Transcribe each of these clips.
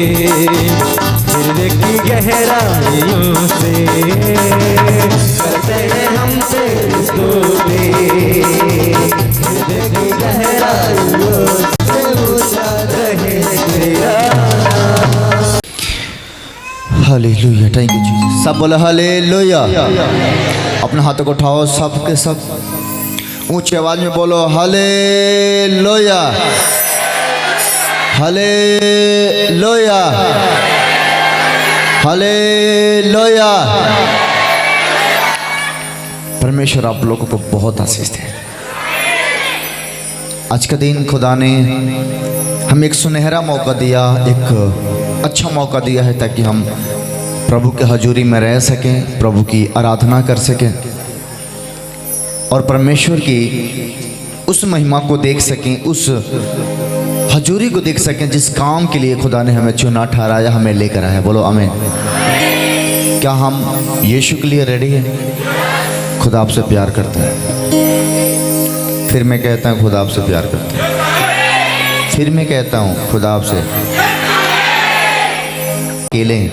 हृदय की गहराइयों से करते हैं हमसे स्तुति। हृदय की गहराइयों से ऊंचा रहे तेरा नाम। Hallelujah, thank you Jesus. सब बोले हालेलुया। अपने हाथों को उठाओ, सब के सब ऊंची आवाज में बोलो हालेलुया, हालेलुया, हालेलुया। परमेश्वर आप लोगों को बहुत आशीष दे। आज का दिन खुदा ने हमें एक सुनहरा मौका दिया, एक अच्छा मौका दिया है ताकि हम प्रभु के हजूरी में रह सकें, प्रभु की आराधना कर सकें और परमेश्वर की उस महिमा को देख सकें, उस हजूरी को देख सकें जिस काम के लिए खुदा ने हमें चुना, ठहराया, हमें लेकर आया। बोलो आमीन। क्या हम यीशु के लिए रेडी हैं? खुदा आपसे प्यार करता है। फिर मैं कहता हूँ खुदा आपसे प्यार करता है। फिर मैं कहता हूँ खुदा आपसे अकेले हैं,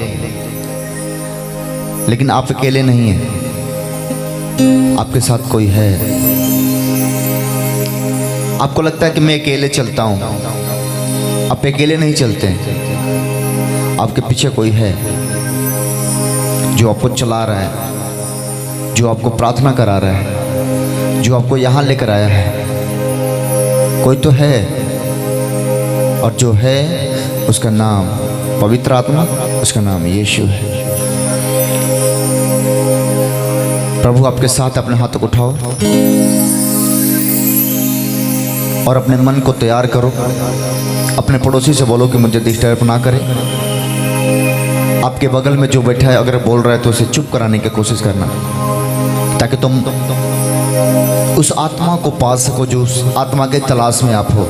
लेकिन आप अकेले नहीं हैं, आपके साथ कोई है। आपको लगता है कि मैं अकेले चलता हूँ, आप अकेले नहीं चलते हैं। आपके पीछे कोई है जो आपको चला रहा है, जो आपको प्रार्थना करा रहा है, जो आपको यहाँ लेकर आया है। कोई तो है, और जो है उसका नाम पवित्र आत्मा, उसका नाम यीशु है। प्रभु आपके साथ अपने हाथों को उठाओ और अपने मन को तैयार करो। अपने पड़ोसी से बोलो कि मुझे डिस्टर्ब ना करे। आपके बगल में जो बैठा है अगर बोल रहा है तो उसे चुप कराने की कोशिश करना, ताकि तुम उस आत्मा को पा सको जो उस आत्मा के तलाश में आप हो।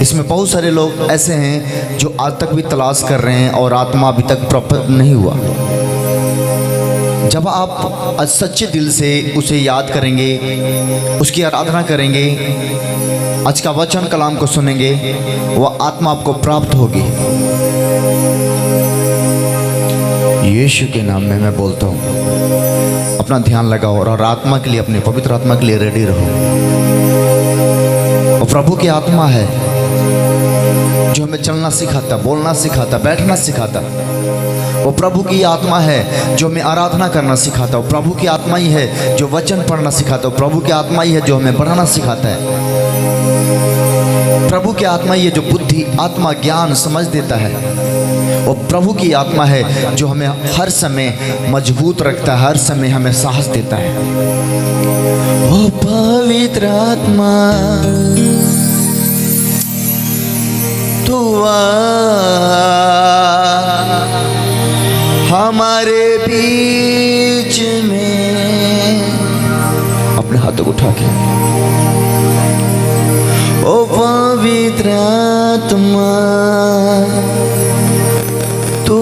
इसमें बहुत सारे लोग ऐसे हैं जो आज तक भी तलाश कर रहे हैं और आत्मा अभी तक प्राप्त नहीं हुआ। जब आप सच्चे दिल से उसे याद करेंगे, उसकी आराधना करेंगे, आज का वचन कलाम को सुनेंगे, वह आत्मा आपको प्राप्त होगी। यीशु के नाम में मैं बोलता हूँ, अपना ध्यान लगाओ और आत्मा के लिए, अपने पवित्र आत्मा के लिए रेडी रहो। और प्रभु की आत्मा है जो हमें चलना सिखाता, बोलना सिखाता, बैठना सिखाता। वो प्रभु की आत्मा है जो हमें आराधना करना सिखाता। वो प्रभु की आत्मा ही है जो वचन पढ़ना सिखाता। वो प्रभु की आत्मा ही है जो हमें बढ़ाना सिखाता है। प्रभु की आत्मा ही है जो बुद्धि, आत्मा, ज्ञान, समझ देता है। वो प्रभु की आत्मा है जो हमें हर समय मजबूत रखता है, हर समय हमें साहस देता है। ओ पवित्र आत्मा तू हमारे बीच में। अपने हाथों को उठा के ओ पवित्र आत्मा तू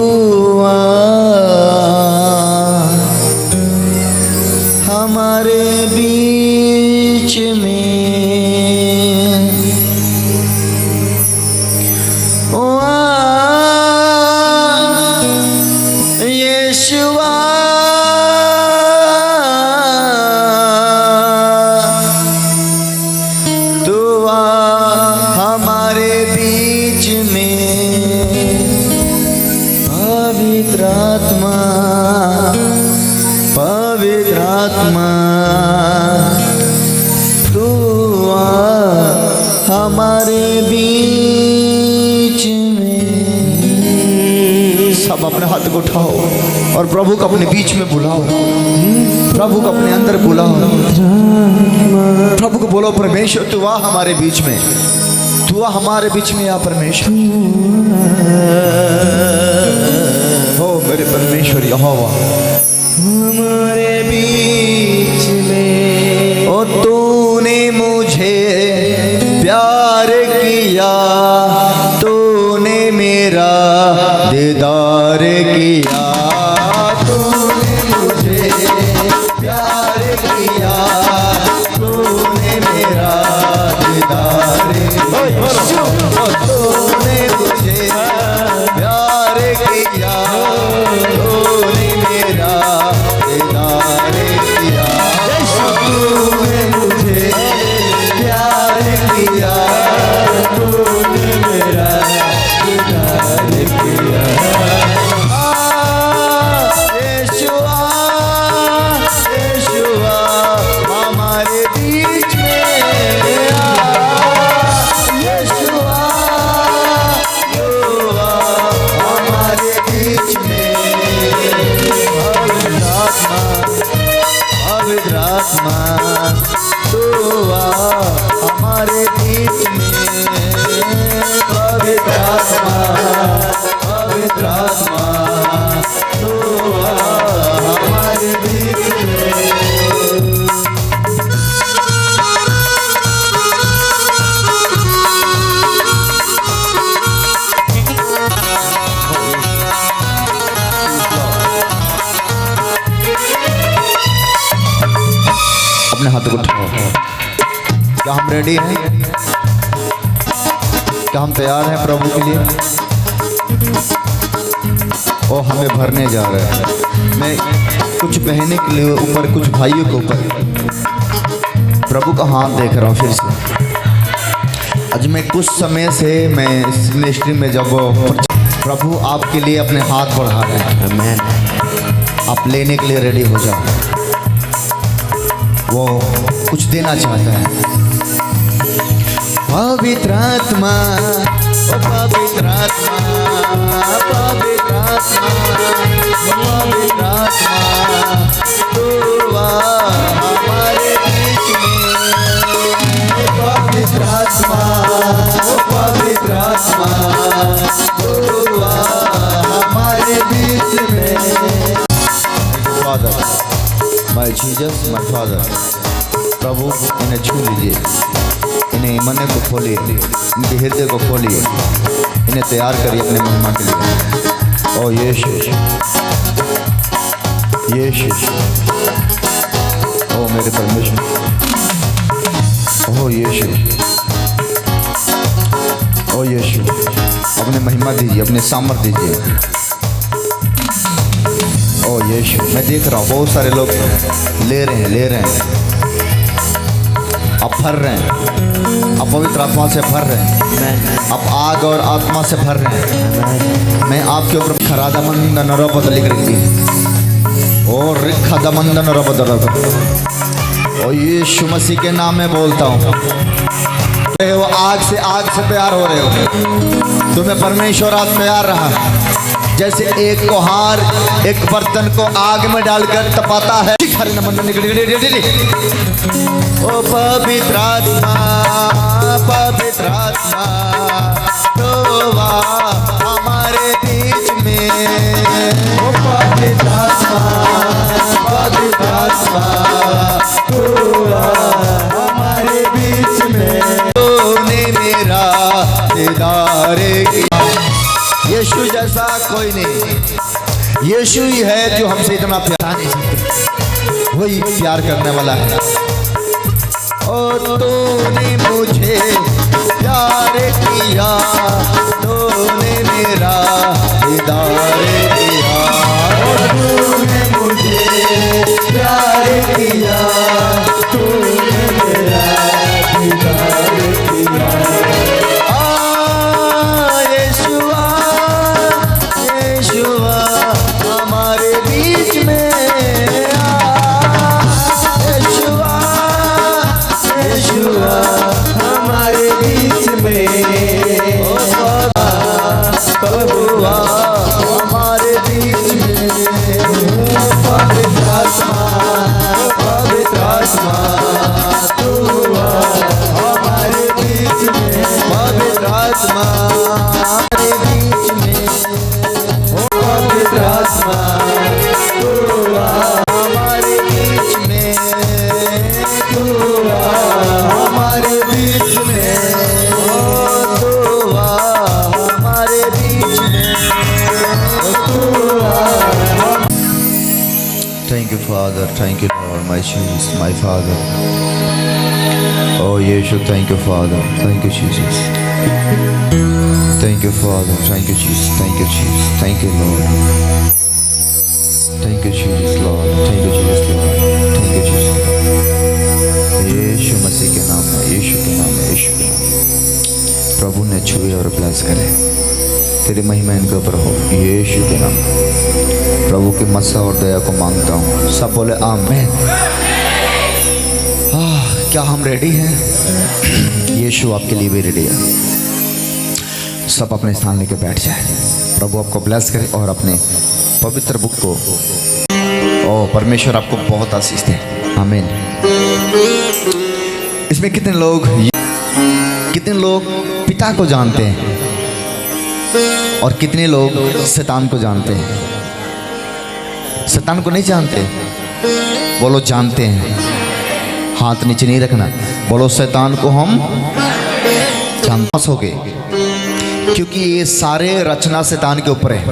हमारे बीच में। हमारे बीच में। सब अपने हाथ को उठाओ और प्रभु को अपने बीच में बुलाओ, प्रभु को अपने अंदर बुलाओ। प्रभु को बोलो परमेश्वर तू आ हमारे बीच में, तू आ हमारे बीच में। आ परमेश्वर, हो मेरे परमेश्वर यहोवा हमारे बीच में। ओ तूने मुझे प्यार किया, तूने मेरा दीदार किया। तूने मुझे प्यार किया, तूने मेरा दीदार किया। तूने मुझे अपने हाथ को उठाओ। क्या हम रेडी हैं? क्या हम तैयार हैं प्रभु के लिए? ओ हमें भरने जा रहे हैं। मैं कुछ बहने के लिए ऊपर, कुछ भाइयों के ऊपर प्रभु का हाथ देख रहा हूँ फिर से। आज मैं कुछ समय से मैं इस मिनिस्ट्री में जब प्रभु आपके लिए अपने हाथ बढ़ा रहे हैं, आमीन। आप लेने के लिए रेडी हो जाओ। वो कुछ देना चाहता है। पवित्र आत्मा, पवित्र आत्मा, पवित्र आत्मा, पवित्र आत्मा, तू आ हमारे बीच में। पवित्र आत्मा, पवित्र आत्मा, तू आ हमारे बीच में। Father, my Jesus, my Father, प्रभु इन्हें छू लीजिए, इन्हें मन को खोलिए, इनके हृदय को खोलिए, इन्हें तैयार करिए अपने महिमा के लिए। ओ यीशु, यीशु, ओ मेरे परमेश्वर, ओ यीशु, ओ यीशु, अपने महिमा दीजिए, अपने सामर्थ दीजिए। ओ यीशु, मैं देख रहा हूँ बहुत सारे लोग ले रहे हैं, आप भर रहे हैं, आप पवित्र आत्मा से भर रहे हैं, आप आग और आत्मा से भर रहे हैं। मैं आपके ऊपर खरादमंद नरपद लिख रही थी, और रिखदमंद नरपद। ओ यीशु मसीह के नाम में बोलता हूँ, वो आग से प्यार हो रहे हो। तुम्हें परमेश्वर आज प्यार रहा, जैसे एक कुम्हार एक बर्तन को आग में डालकर तपाता है। ओ पवित्र आत्मा, पवित्र आत्मा, तो आ हमारे बीच में। ओ पवित्र आत्मा, पवित्र आत्मा, तो आ हमारे बीच में। तूने मेरा दीदार किया, यीशु जैसा कोई नहीं। यीशु ही है जो हमसे इतना प्यार नहीं सकते, वही प्यार करने वाला है। और तूने मुझे प्यार किया, तूने मेरा दीदार किया। और तूने मुझे प्यार किया, तूने मेरा दीदार किया। हमारे बीच में हमारे बीच में प्रभुआ हमारे बीच में। पवित्र आत्मा, पवित्र आत्मा, तू आ हमारे बीच में। पवित्र आत्मा हमारे बीच में। पवित्र आत्मा, तू आ हमारे बीच में। तू आ हमारे बीच में। तू आ हमारे बीच में। तू आ। Thank you, Father. Thank you, Lord, my Jesus, my Father. Oh, Yeshua, thank you, Father. Thank you, Jesus. Thank you, Father. Thank you, Jesus. Thank you, Jesus. Thank you, Lord. Thank you, Jesus, Lord. Thank you, Jesus, Lord. Thank you, Jesus, Lord. यीशु मसीह के नाम में, यीशु के नाम में, यीशु के नाम में प्रभु ने छुए और ब्लेस करे। तेरी महिमा इनके ऊपर हो, यीशु के नाम में। प्रभु की मसा और दया को मांगता हूँ। सब बोले आमीन। क्या हम रेडी हैं? यीशु आपके लिए भी रेडी है। सब अपने स्थान लेके बैठ जाए। प्रभु आपको ब्लेस करे और अपने पवित्र बुक को, ओ परमेश्वर आपको बहुत आशीष दे। आमीन। इसमें कितने लोग पिता को जानते हैं और कितने लोग शैतान को जानते हैं? शैतान को नहीं जानते? बोलो जानते हैं। हाथ नीचे नहीं रखना। बोलो शैतान को हम जानते हो गए, क्योंकि ये सारे रचना शैतान के ऊपर है।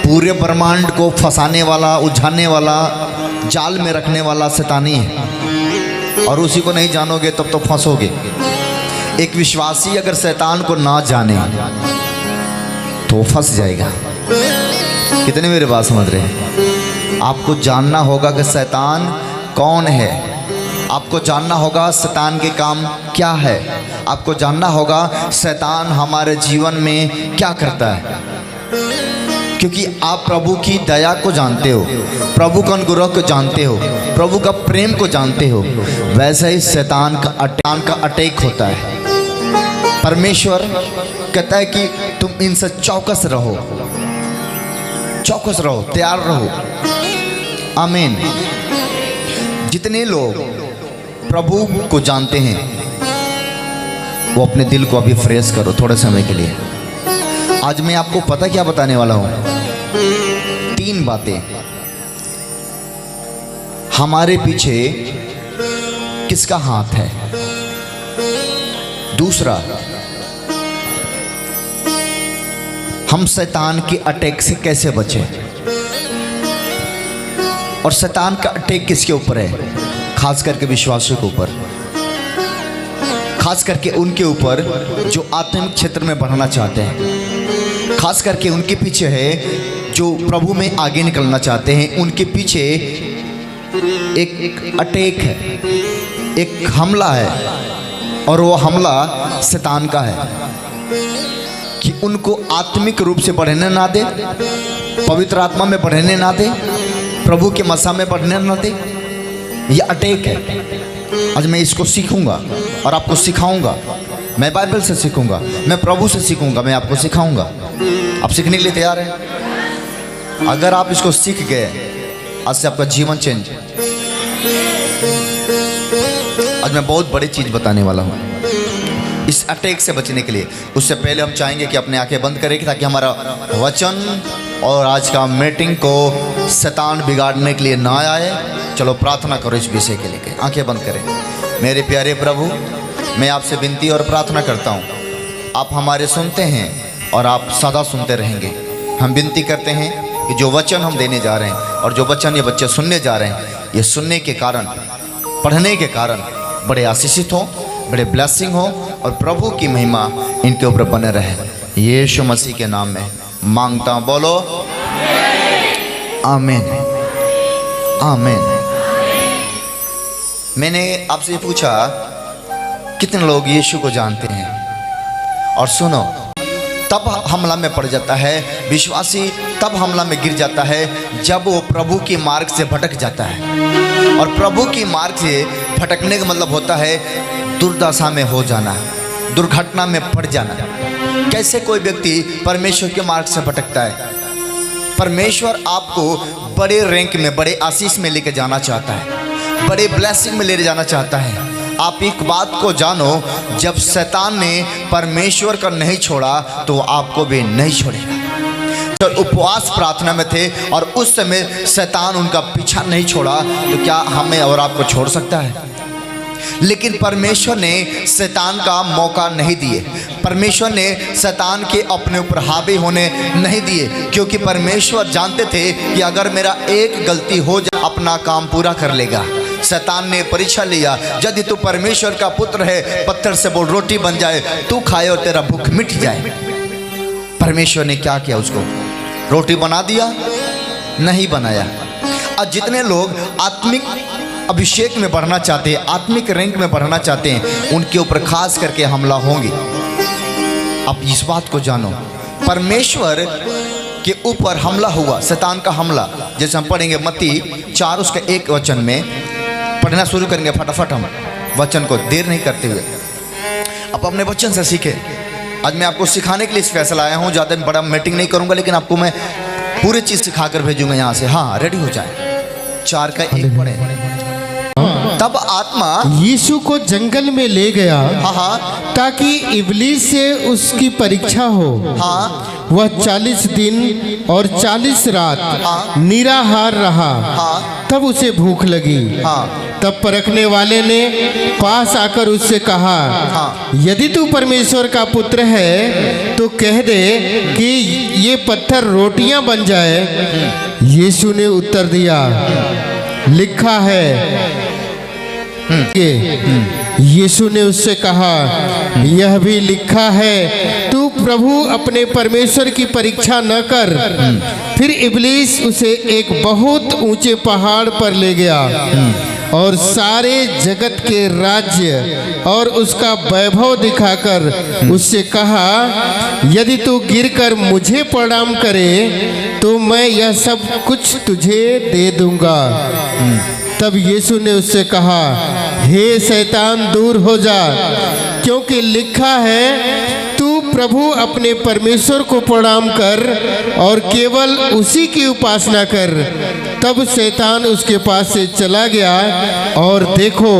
पूरे ब्रह्मांड को फंसाने वाला, उलझाने वाला जाल में रखने वाला शैतानी है और उसी को नहीं जानोगे तब तो फंसोगे। एक विश्वासी अगर शैतान को ना जाने तो फंस जाएगा। कितने मेरे बात समझ रहे हैं? आपको जानना होगा कि शैतान कौन है, आपको जानना होगा शैतान के काम क्या है, आपको जानना होगा शैतान हमारे जीवन में क्या करता है। क्योंकि आप प्रभु की दया को जानते हो, प्रभु का अनुग्रह को जानते हो, प्रभु का प्रेम को जानते हो, वैसे ही शैतान का अटैक होता है। परमेश्वर कहता है कि तुम इनसे चौकस रहो, चौकस रहो, तैयार रहो। आमीन। जितने लोग प्रभु को जानते हैं वो अपने दिल को अभी फ्रेश करो थोड़े समय के लिए। आज मैं आपको पता क्या बताने वाला हूं? 3 बातें। हमारे पीछे किसका हाथ है? दूसरा, हम शैतान के अटैक से कैसे बचें? और शैतान का अटैक किसके ऊपर है? खास करके विश्वासियों के ऊपर, खास करके उनके ऊपर जो आत्मिक क्षेत्र में बढ़ना चाहते हैं, खास करके उनके पीछे है जो प्रभु में आगे निकलना चाहते हैं। उनके पीछे एक अटैक है, एक हमला है, और वो हमला शैतान का है कि उनको आत्मिक रूप से बढ़ने ना दे, पवित्र आत्मा में बढ़ने ना दे, प्रभु के मसा में बढ़ने ना दे। यह अटैक है। आज मैं इसको सीखूंगा और आपको सिखाऊंगा। मैं बाइबल से सीखूंगा, मैं प्रभु से सीखूंगा, मैं आपको सिखाऊंगा। आप सीखने के लिए तैयार हैं? अगर आप इसको सीख गए, आज से आपका जीवन चेंज। आज मैं बहुत बड़ी चीज बताने वाला हूँ इस अटैक से बचने के लिए। उससे पहले हम चाहेंगे कि अपने आंखें बंद करें ताकि हमारा वचन और आज का मीटिंग को शैतान बिगाड़ने के लिए ना आए। चलो प्रार्थना करो इस विषय के लिए। आंखें बंद करें। मेरे प्यारे प्रभु, मैं आपसे विनती और प्रार्थना करता हूँ, आप हमारे सुनते हैं और आप सदा सुनते रहेंगे। हम विनती करते हैं कि जो वचन हम देने जा रहे हैं और जो वचन ये बच्चे सुनने जा रहे हैं, ये सुनने के कारण, पढ़ने के कारण बड़े आशीषित हों, बड़े ब्लेसिंग हो और प्रभु की महिमा इनके ऊपर बने रहे। यीशु मसीह के नाम में मांगता हूँ, बोलो आमीन, आमीन। मैंने आपसे पूछा कितने लोग यीशु को जानते हैं? और सुनो, तब हमला में पड़ जाता है विश्वासी, तब हमला में गिर जाता है जब वो प्रभु की मार्ग से भटक जाता है। और प्रभु की मार्ग से भटकने का मतलब होता है दुर्दशा में हो जाना, दुर्घटना में पड़ जाना। कैसे कोई व्यक्ति परमेश्वर के मार्ग से भटकता है? परमेश्वर आपको बड़े रैंक में, बड़े आशीष में लेकर जाना चाहता है, बड़े ब्लेसिंग में ले जाना चाहता है। आप एक बात को जानो, जब शैतान ने परमेश्वर का नहीं छोड़ा तो आपको भी नहीं छोड़ेगा। तो उपवास प्रार्थना में थे और उस समय शैतान उनका पीछा नहीं छोड़ा, तो क्या हमें और आपको छोड़ सकता है? लेकिन परमेश्वर ने शैतान का मौका नहीं दिए, परमेश्वर ने शैतान के अपने ऊपर हावी होने नहीं दिए, क्योंकि परमेश्वर जानते थे कि अगर मेरा एक गलती हो जाए अपना काम पूरा कर लेगा। शैतान ने परीक्षा लिया, यदि तू परमेश्वर का पुत्र है, पत्थर से बोल रोटी बन जाए, तू खाए और तेरा भूख मिट जाए। परमेश्वर ने क्या किया? उसको रोटी बना दिया? नहीं बनाया। और जितने लोग आत्मिक अभिषेक में बढ़ना चाहते हैं, आत्मिक रैंक में बढ़ना चाहते हैं, उनके ऊपर खास करके हमला होंगे। आप इस बात को जानो, परमेश्वर के ऊपर हमला हुआ, शैतान का हमला। जैसे हम पढ़ेंगे मत्ती 4 उसका 1 वचन में, पढ़ना शुरू करेंगे फटाफट हम वचन को, देर नहीं करते हुए। आप अपने वचन से सीखे। आज मैं आपको सिखाने के लिए स्पेशल आया हूँ, ज़्यादा बड़ा मीटिंग नहीं करूँगा, लेकिन आपको मैं पूरी चीज़ सिखाकर भेजूंगा यहाँ से। हाँ, रेडी हो जाए। 4 का 1 पढ़े। तब आत्मा यीशु को जंगल में ले गया, हाँ, ताकि इब्लीस से उसकी परीक्षा हो। हाँ, वह 40 दिन और 40 रात हाँ, निराहार रहा। हाँ, तब उसे भूख लगी। हाँ, तब परखने वाले ने पास आकर उससे कहा, हाँ, यदि तू परमेश्वर का पुत्र है तो कह दे कि ये पत्थर रोटियां बन जाए। यीशु ने उत्तर दिया, लिखा है कि यीशु ने उससे कहा, यह भी लिखा है, तू प्रभु अपने परमेश्वर की परीक्षा न कर। फिर इब्लीस उसे एक बहुत ऊंचे पहाड़ पर ले गया और सारे जगत के राज्य और उसका वैभव दिखाकर उससे कहा, यदि तू गिरकर मुझे प्रणाम करे तो मैं यह सब कुछ तुझे दे दूंगा। तब यीशु ने उससे कहा, हे शैतान दूर हो जा, क्योंकि लिखा है, तू प्रभु अपने परमेश्वर को प्रणाम कर और केवल उसी की उपासना कर। तब शैतान उसके पास से चला गया और देखो,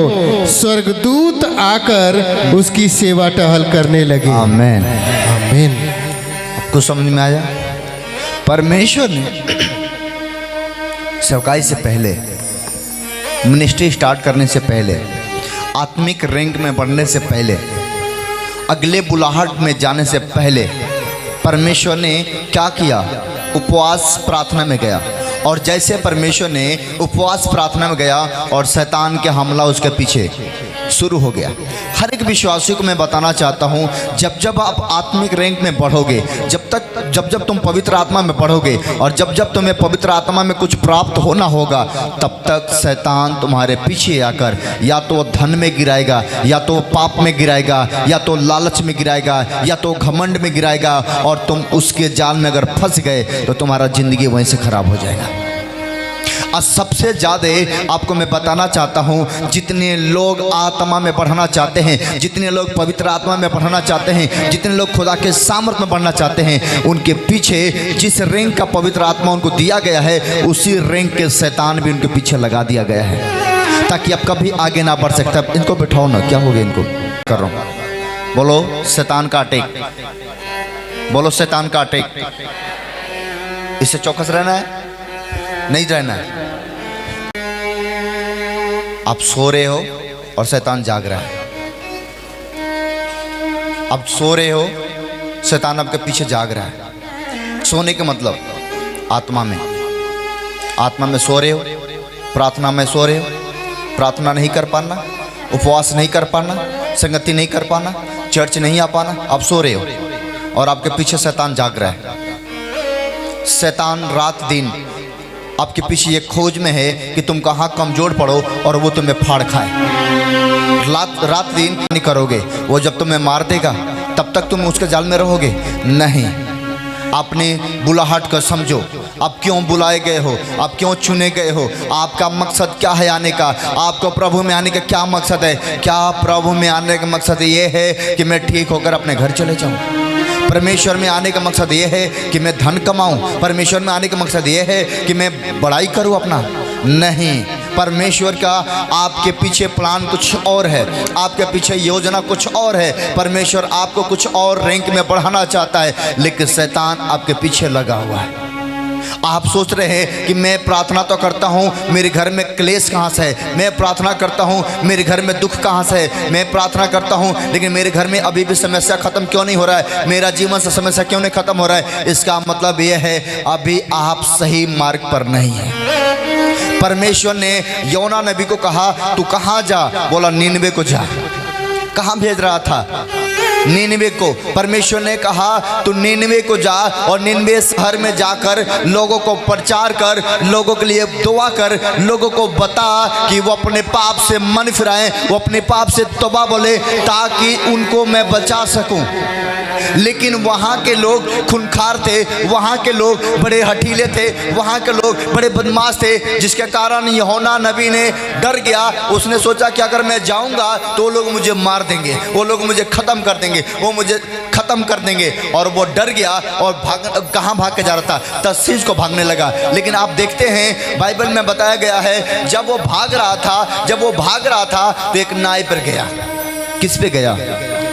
स्वर्गदूत आकर उसकी सेवा टहल करने लगे। आमीन। आमीन। आपको समझ में आया? परमेश्वर ने सेवकाई से पहले, मिनिस्ट्री स्टार्ट करने से पहले, आत्मिक रैंक में बढ़ने से पहले, अगले बुलाहट में जाने से पहले परमेश्वर ने क्या किया? उपवास प्रार्थना में गया। और जैसे परमेश्वर ने उपवास प्रार्थना में गया और शैतान के हमला उसके पीछे शुरू हो गया। हर एक विश्वासी को मैं बताना चाहता हूँ, जब जब आप आत्मिक रैंक में बढ़ोगे, जब तुम पवित्र आत्मा में बढ़ोगे और जब तुम्हें पवित्र आत्मा में कुछ प्राप्त होना होगा, तब तक शैतान तुम्हारे पीछे आकर या तो धन में गिराएगा, या तो पाप में गिराएगा, या तो लालच में गिराएगा, या तो घमंड में गिराएगा, और तुम उसके जाल में अगर फंस गए तो तुम्हारा जिंदगी वहीं से खराब हो जाएगा। और सबसे ज़्यादा आपको मैं बताना चाहता हूँ, जितने लोग आत्मा में बढ़ना चाहते हैं, जितने लोग पवित्र आत्मा में बढ़ना चाहते हैं, जितने लोग खुदा के सामर्थ में बढ़ना चाहते हैं, उनके पीछे जिस रैंक का पवित्र आत्मा उनको दिया गया है, उसी रैंक के शैतान भी उनके पीछे लगा दिया गया है, ताकि अब कभी आगे ना बढ़ सकता। इनको बिठाओ ना, क्या हो गया इनको? कर रहा हूँ। बोलो शैतान का अटैक, बोलो शैतान का अटैक। इससे चौकस रहना है, नहीं रहना है। आप सो रहे हो और शैतान जाग रहा है। आप सो रहे हो, शैतान आपके पीछे जाग रहा है। सोने के मतलब आत्मा में सो रहे हो, प्रार्थना में सो रहे हो, प्रार्थना नहीं कर पाना, उपवास नहीं कर पाना, संगति नहीं कर पाना, चर्च नहीं आ पाना, आप सो रहे हो और आपके पीछे शैतान जाग रहा है। शैतान रात दिन आपके पीछे ये खोज में है कि तुम कहाँ कमजोर पड़ो और वो तुम्हें फाड़ खाए। रात दिन नहीं करोगे, वो जब तुम्हें मार देगा तब तक तुम उसके जाल में रहोगे? नहीं। अपने बुलाहट को समझो, आप क्यों बुलाए गए हो, आप क्यों चुने गए हो, आपका मकसद क्या है आने का, आपको प्रभु में आने का क्या मकसद है? क्या प्रभु में आने का मकसद ये है कि मैं ठीक होकर अपने घर चले जाऊँ? परमेश्वर में आने का मकसद ये है कि मैं धन कमाऊं? परमेश्वर में आने का मकसद ये है कि मैं बड़ाई करूं अपना? नहीं। परमेश्वर का आपके पीछे प्लान कुछ और है, आपके पीछे योजना कुछ और है। परमेश्वर आपको कुछ और रैंक में बढ़ाना चाहता है, लेकिन शैतान आपके पीछे लगा हुआ है। आप सोच रहे हैं कि मैं प्रार्थना तो करता हूँ, मेरे घर में क्लेश कहाँ से है? मैं प्रार्थना करता हूँ, मेरे घर में दुख कहाँ से है? मैं प्रार्थना करता हूँ, लेकिन मेरे घर में अभी भी समस्या ख़त्म क्यों नहीं हो रहा है? मेरा जीवन से समस्या क्यों नहीं ख़त्म हो रहा है? इसका मतलब यह है, अभी आप सही मार्ग पर नहीं हैं। परमेश्वर ने योना नबी को कहा, तू कहाँ जा? बोला नीनवे को जा। कहाँ भेज रहा था? नीनवे को। परमेश्वर ने कहा तू नीनवे को जा और नीनवे शहर में जाकर लोगों को प्रचार कर, लोगों के लिए दुआ कर, लोगों को बता कि वो अपने पाप से मन फिराएं, वो अपने पाप से तौबा बोले, ताकि उनको मैं बचा सकूं। लेकिन वहाँ के लोग खूंखार थे, वहाँ के लोग बड़े हठीले थे, वहाँ के लोग बड़े बदमाश थे, जिसके कारण यूहन्ना नबी ने डर गया। उसने सोचा कि अगर मैं जाऊँगा तो लोग मुझे मार देंगे, वो लोग मुझे ख़त्म कर देंगे, वो मुझे ख़त्म कर देंगे। और वो डर गया और कहाँ भाग के जा रहा था? तर्शीश को भागने लगा। लेकिन आप देखते हैं बाइबल में बताया गया है, जब वो भाग रहा था तो एक नाव पर गया। किस पे गया?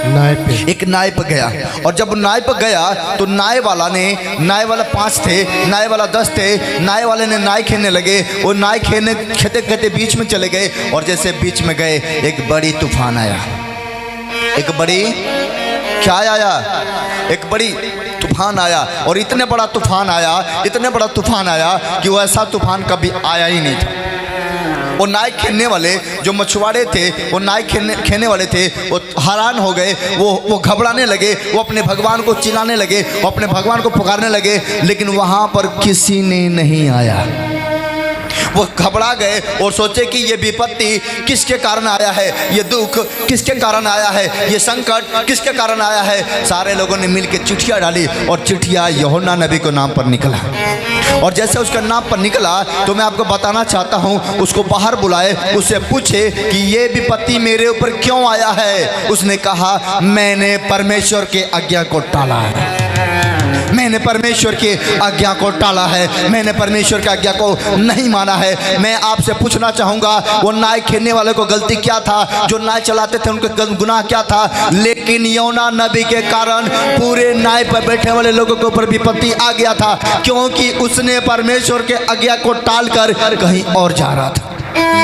नाव पे। एक नाव पे गया। और जब नाव पे गया तो नाव वाला 5 थे, नाव वाला 10 थे। नाव वाले ने नाव खेलने लगे, वो नाव खेते बीच में चले गए। और जैसे बीच में गए, एक बड़ी तूफान आया। एक बड़ी तूफान आया। और इतने बड़ा तूफान आया कि वो ऐसा तूफान कभी आया ही नहीं था। वो नाई खेलने वाले जो मछुआरे थे, वो नाई खेलने वाले थे, वो हैरान हो गए, वो घबराने लगे, वो अपने भगवान को चिल्लाने लगे, वो अपने भगवान को पुकारने लगे, लेकिन वहाँ पर किसी ने नहीं आया। वो घबरा गए और सोचे कि ये विपत्ति किसके कारण आया है, ये दुख किसके कारण आया है, ये संकट किसके कारण आया है। सारे लोगों ने मिलकर चिट्ठियाँ डाली और चिट्ठियाँ यूहन्ना नबी के नाम पर निकला। और जैसे उसका नाम पर निकला तो मैं आपको बताना चाहता हूँ, उसको बाहर बुलाए, उससे पूछे कि ये विपत्ति मेरे ऊपर क्यों आया है। उसने कहा, मैंने परमेश्वर के आज्ञा को टाला है, मैंने परमेश्वर की आज्ञा को टाला है, मैंने परमेश्वर की आज्ञा को नहीं माना है। मैं आपसे पूछना चाहूँगा, वो नाई खेलने वाले को गलती क्या था, जो नाई चलाते थे उनके गुनाह क्या था। लेकिन यूहन्ना नबी के कारण पूरे नाई पर बैठे वाले लोगों के ऊपर विपत्ति आ गया था, क्योंकि उसने परमेश्वर के आज्ञा को टालकर कहीं और जा रहा था।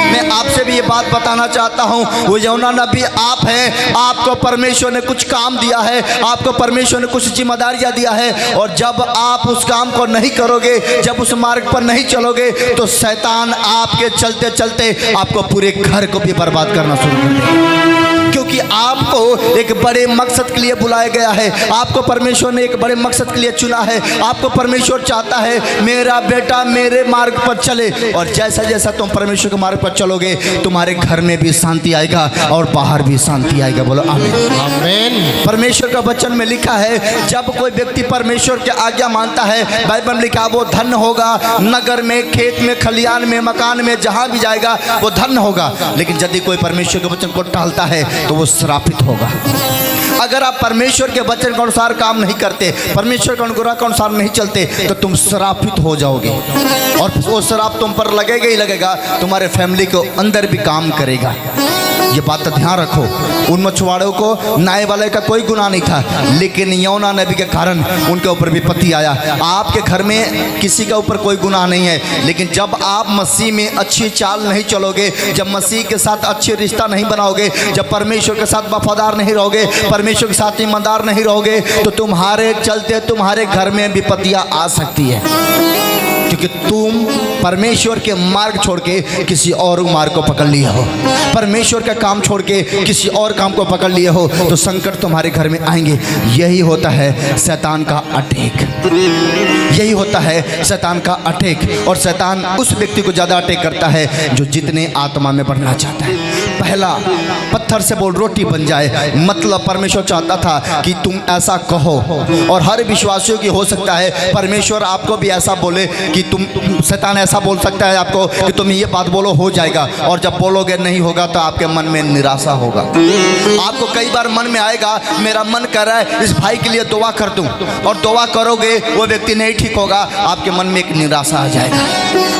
मैं आपसे भी ये बात बताना चाहता हूँ, वो यूहन्ना नबी आप हैं, आपको परमेश्वर ने कुछ काम दिया है, आपको परमेश्वर ने कुछ जिम्मेदारियाँ दिया है, और जब आप उस काम को नहीं करोगे, जब उस मार्ग पर नहीं चलोगे, तो शैतान आपके चलते चलते आपको पूरे घर को भी बर्बाद करना शुरू कर देगा। क्योंकि आपको एक बड़े मकसद के लिए बुलाया गया है, आपको परमेश्वर ने एक बड़े मकसद के लिए चुना है। आपको परमेश्वर चाहता है मेरा बेटा मेरे मार्ग पर चले, और जैसा जैसा तुम परमेश्वर के मार्ग पर चलोगे, तुम्हारे घर में भी शांति आएगा और बाहर भी शांति आएगा। बोलो आमीन। आमीन। परमेश्वर का वचन में लिखा है, जब कोई व्यक्ति परमेश्वर की आज्ञा मानता है, बाइबल में लिखा वो धन्य होगा, नगर में, खेत में, खलियान में, मकान में, जहां भी जाएगा वो धन्य होगा। लेकिन यदि कोई परमेश्वर के वचन को टालता है तो वो श्रापित होगा। अगर आप परमेश्वर के वचन के अनुसार काम नहीं करते, परमेश्वर के अनुग्रह के अनुसार नहीं चलते, तो तुम श्रापित हो जाओगे, और वो श्राप तुम पर लगेगा ही लगेगा, तुम्हारे फैमिली के अंदर भी काम करेगा। ये बात ध्यान रखो। उन मछुआरों को नाई वाले का कोई गुनाह नहीं था, लेकिन यूहन्ना नबी के कारण उनके ऊपर विपत्ति आया। आपके घर में किसी के ऊपर कोई गुनाह नहीं है, लेकिन जब आप मसीह में अच्छी चाल नहीं चलोगे, जब मसीह के साथ अच्छे रिश्ता नहीं बनाओगे, जब परमेश्वर के साथ वफादार नहीं रहोगे, परमेश्वर के साथ ईमानदार नहीं रहोगे, तो तुम्हारे चलते तुम्हारे घर में विपत्तियाँ आ सकती है, क्योंकि तुम परमेश्वर के मार्ग छोड़ के किसी और मार्ग को पकड़ लिए हो, परमेश्वर का काम छोड़ के किसी और काम को पकड़ लिए हो, तो संकट तुम्हारे घर में आएंगे। यही होता है शैतान का अटैक, यही होता है शैतान का अटैक। और शैतान उस व्यक्ति को ज़्यादा अटैक करता है जो जितने आत्मा में बढ़ना चाहता है। पहला, पत्थर से बोल रोटी बन जाए, मतलब परमेश्वर चाहता था कि तुम ऐसा कहो, और हर विश्वासियों की हो सकता है परमेश्वर आपको भी ऐसा बोले कि तुम, शैतान ऐसा बोल सकता है आपको कि तुम ये बात बोलो, हो जाएगा, और जब बोलोगे नहीं होगा तो आपके मन में निराशा होगा। आपको कई बार मन में आएगा मेरा मन कर रहा है इस भाई के लिए दुआ कर दूं, और दुआ करोगे वो व्यक्ति नहीं ठीक होगा, आपके मन में एक निराशा आ जाएगा।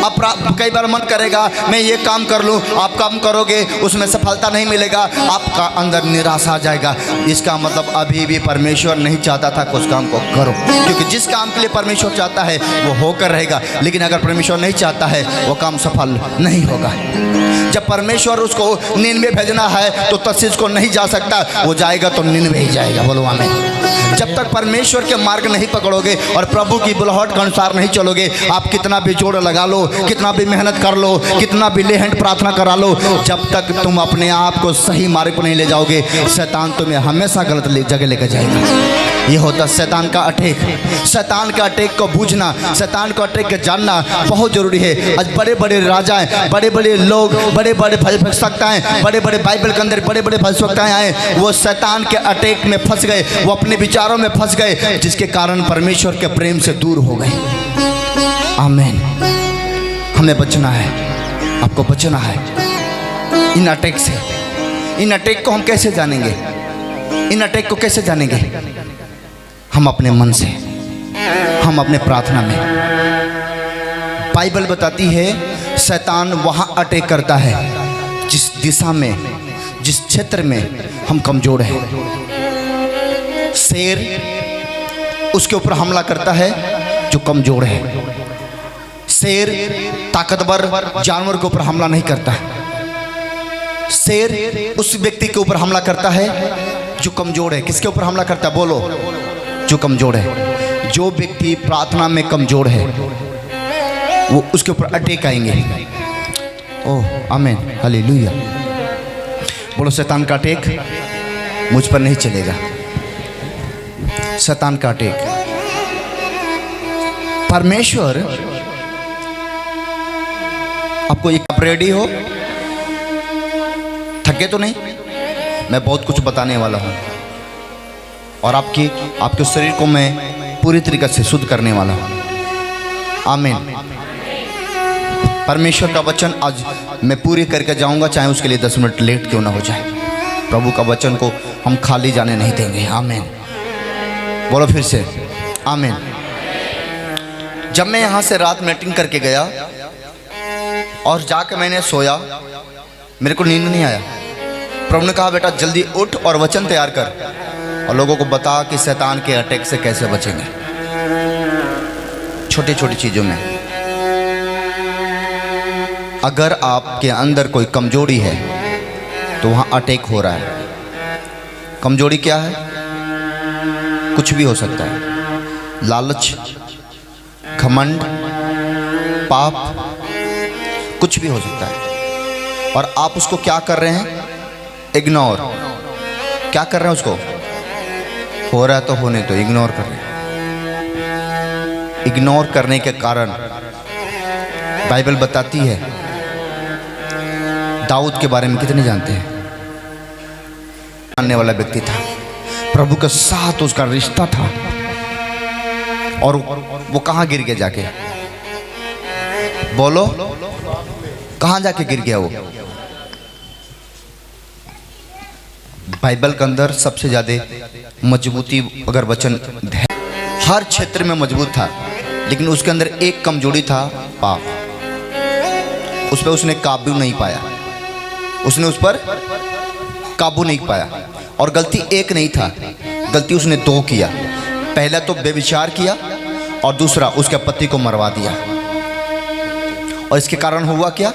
अब कई बार मन करेगा मैं ये काम कर लूं, आप काम करोगे उसमें सफलता नहीं मिलेगा, आपका अंदर निराशा आ जाएगा। इसका मतलब अभी भी परमेश्वर नहीं चाहता था कि उस काम को करो, क्योंकि जिस काम के लिए परमेश्वर चाहता है वो होकर रहेगा, लेकिन अगर परमेश्वर नहीं चाहता है वो काम सफल नहीं होगा। जब परमेश्वर उसको निनवे भेजना है तो तरसीस को नहीं जा सकता, वो जाएगा तो निनवे ही जाएगा। बोलो आमीन। जब तक परमेश्वर के मार्ग नहीं पकड़ोगे और प्रभु की बुलाहट के अनुसार नहीं चलोगे, आप कितना भी जोड़ लगा लो, कितना भी मेहनत कर लो, कितना भी लेहंट प्रार्थना करा लो, जब तक तुम अपने आप को सही मार्ग पर नहीं ले जाओगे, शैतान तुम्हें हमेशा गलत जगह लेकर जाएगा। ये होता शैतान का अटैक। शैतान का अटैक को बूझना, शैतान को अटैक को जानना बहुत जरूरी है। आज बड़े बड़े राजाएं, बड़े बड़े लोग, बड़े बड़े भविष्यवक्ताएं, बड़े बड़े बाइबल के अंदर बड़े बड़े भविष्यवक्ताएं आए, वो शैतान के अटैक में फंस गए, वो अपने विचारों में फंस गए, जिसके कारण परमेश्वर के प्रेम से दूर हो गए। आमीन। हमें बचना है, आपको बचना है इन अटैक से। इन अटैक को हम कैसे जानेंगे? इन अटैक को कैसे जानेंगे? हम अपने मन से, हम अपने प्रार्थना में। बाइबल बताती है शैतान वहाँ अटैक करता है जिस दिशा में, जिस क्षेत्र में हम कमजोर हैं। शेर उसके ऊपर हमला करता है जो कमजोर है। शेर ताकतवर जानवर के ऊपर हमला नहीं करता। शेर उस व्यक्ति के ऊपर हमला करता है जो कमजोर है। किसके ऊपर हमला करता है? बोलो, जो कमजोर है। जो व्यक्ति प्रार्थना में कमजोर है वो उसके ऊपर अटैक आएंगे। ओह आमीन, हालेलुया। बोलो शैतान का अटैक मुझ पर नहीं चलेगा। शैतान का अटैक, परमेश्वर आपको एक, आप रेडी हो? थके तो नहीं? मैं बहुत कुछ बताने वाला हूं और आपके शरीर को मैं पूरी तरीके से शुद्ध करने वाला हूं। आमीन। परमेश्वर का वचन आज मैं पूरी करके जाऊंगा, चाहे उसके लिए 10 मिनट लेट क्यों ना हो जाए। प्रभु का वचन को हम खाली जाने नहीं देंगे। आमीन। बोलो फिर से आमीन। जब मैं यहाँ से रात मीटिंग करके गया और जाकर मैंने सोया, मेरे को नींद नहीं आया। प्रभु ने कहा बेटा जल्दी उठ और वचन तैयार कर और लोगों को बता कि शैतान के अटैक से कैसे बचेंगे। छोटी छोटी चीज़ों में अगर आपके अंदर कोई कमजोरी है तो वहाँ अटैक हो रहा है। कमजोरी क्या है? कुछ भी हो सकता है। लालच, घमंड, पाप, कुछ भी हो सकता है। और आप उसको क्या कर रहे हैं? इग्नोर। क्या कर रहे हैं उसको? हो रहा है तो होने तो इग्नोर कर रहे हैं। इग्नोर करने के कारण बाइबल बताती है, दाऊद के बारे में कितने जानते हैं? मानने वाला व्यक्ति था, प्रभु के साथ उसका रिश्ता था, और वो कहाँ गिर गया जाके? बोलो कहाँ जाके गिर गया वो? बाइबल के अंदर सबसे ज़्यादा मजबूती अगर वचन है, हर क्षेत्र में मजबूत था, लेकिन उसके अंदर एक कमजोरी था, पाप। उस पर उसने काबू नहीं पाया, उसने उस पर काबू नहीं पाया। और गलती एक नहीं था, गलती उसने दो किया। पहला तो बेविचार किया और दूसरा उसके पति को मरवा दिया। और इसके कारण हुआ क्या?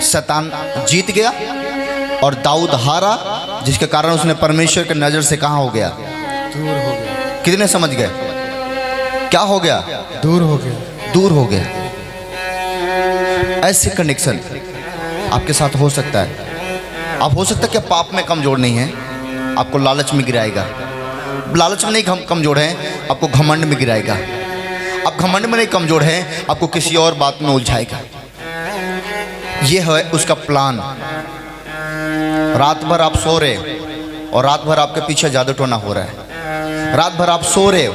शैतान जीत गया और दाऊद हारा, जिसके कारण उसने परमेश्वर के नज़र से कहाँ हो गया? दूर हो गया। कितने समझ गए? क्या हो गया? दूर हो गया। दूर हो गया। ऐसे कनेक्शन आपके साथ हो सकता है। आप हो सकता है कि पाप में कमजोर नहीं है, आपको लालच में गिराएगा। लालच में नहीं कमजोर है, आपको घमंड में गिराएगा। आप घमंड में नहीं कमजोर है, आपको किसी और बात में उलझाएगा। ये है उसका प्लान। रात भर आप सो रहे और रात भर आपके पीछे जादू टोना हो रहा है। रात भर आप सो रहे,